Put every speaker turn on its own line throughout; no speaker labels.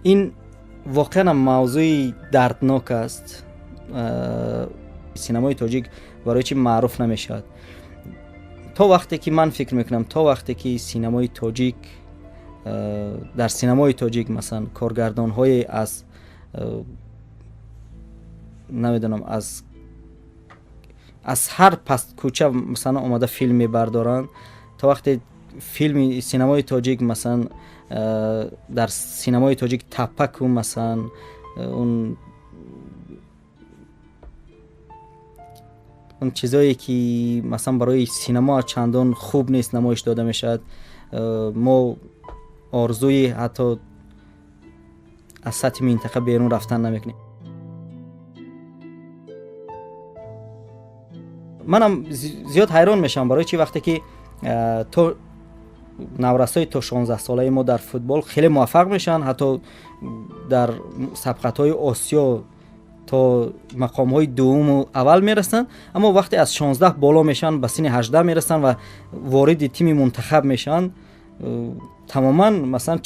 این واقعا موضوع دردناک است. سینمای تاجیک برای چی معروف نمیشد؟ تا وقتی که من فکر میکنم تا وقتی که سینمای تاجیک در سینمای تاجیک مثلا کارگردان های از نمیدونم از هر پست کوچه مثلا اومده فیلم میبردارن، تا وقتی فیلم سینمای تاجیک مثلا در سینمای تاجیک تپک و مثلا اون چیزایی که مثلا برای سینما چندان خوب نیست نمایش داده میشد، ما آرزوی حتی از سطح منطقه بیرون رفتن نمیکنیم. منم زیاد حیران میشم برای چی وقتی که تو نورسای تا 16 ساله ما در فوتبال خیلی موفق میشن، حتی در سبقت‌های آسیا تا مقام‌های دوم و اول میرسن، اما وقتی از 16 بالا میشن به سن 18 میرسن و وارد تیم منتخب میشن، تماما مثلا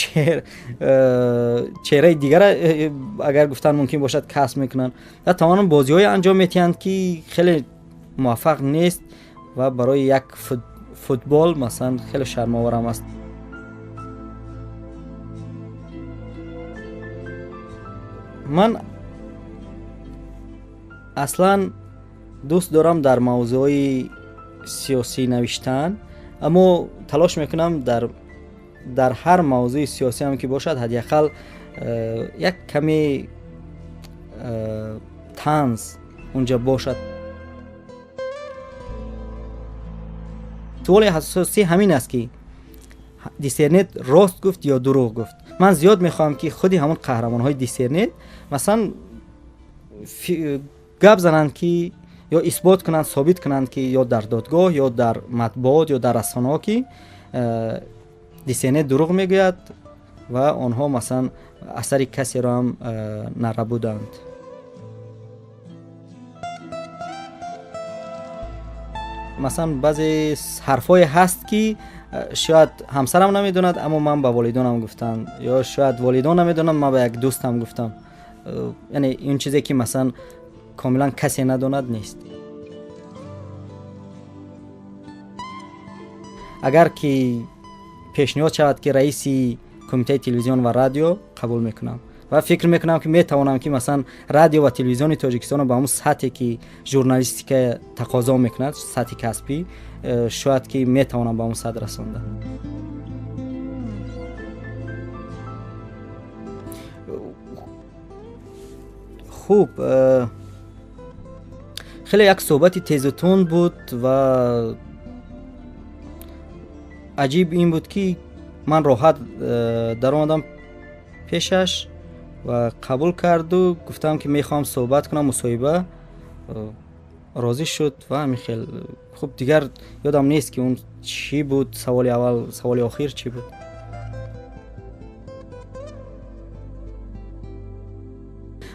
چهره دیگر اگر گفتن ممکن باشد کسب میکنن و تماما بازی‌های انجام میدهند که خیلی موفق نیست و برای یک فوتبال مثلا خیلی شرم‌آور است. من اصلا دوست دارم در موضوع سیاسی نوشتن، اما تلاش میکنم در هر موضوع سیاسی هم که باشد حداقل یک کمی طنز اونجا باشد. سوال حساسی همین است که دیسرنت راست گفت یا دروغ گفت. من زیاد میخوام که خودی همون قهرمان های دیسرنت مثلا گپ زنند که یا اثبات کنند، ثابت کنند که یا در دادگاه یا در مطبوعات یا در رسانه‌ها که دیسرنت دروغ میگوید و آنها مثلا اثر کسی را هم نربودند. مثلا بعضی حرفای هست که شاید همسرم نمیدوند اما من به والدانم گفتم، یا شاید والدان نمیدونن من به یک دوستم گفتم. یعنی این چیزی که مثلا کاملا کسی نداند نیست. اگر که پیشنهاد شود که رئیس کمیته تلویزیون و رادیو قبول میکنم و فکر میکنم که میتوانم که مثلا رادیو و تلویزیون تاجیکستان با همون سطحی که ژورنالیستیک تقاضا میکند، سطح کسبی، شاید که میتوانم با همون سطح رسانده. خوب، خیلی یک صحبت تیز و تند بود و عجیب این بود که من راحت در آمدم پیشش و قبول کرد و گفتم که میخوام صحبت کنم مصاحبه. راضی شد و همین خیلی خوب. دیگر یادم نیست که اون چی بود، سوال اول سوال آخر چی بود.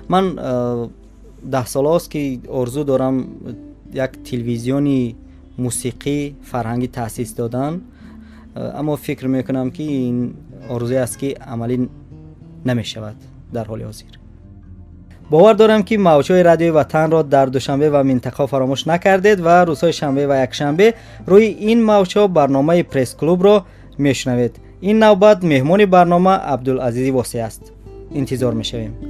من 10 سال است که آرزو دارم یک تلویزیونی موسیقی فرهنگی تأسیس دادن، اما فکر میکنم که این آرزوی است که عملی نمی شود در حال حاضر. باور دارم که موجهای رادیوی وطن را در دوشنبه و منطقه فراموش نکردید و روزهای شنبه و یکشنبه روی این موجها برنامه پرس کلوب را میشنوید. این نوبت مهمان برنامه عبدالعزیز واصی است. انتظار میشویم.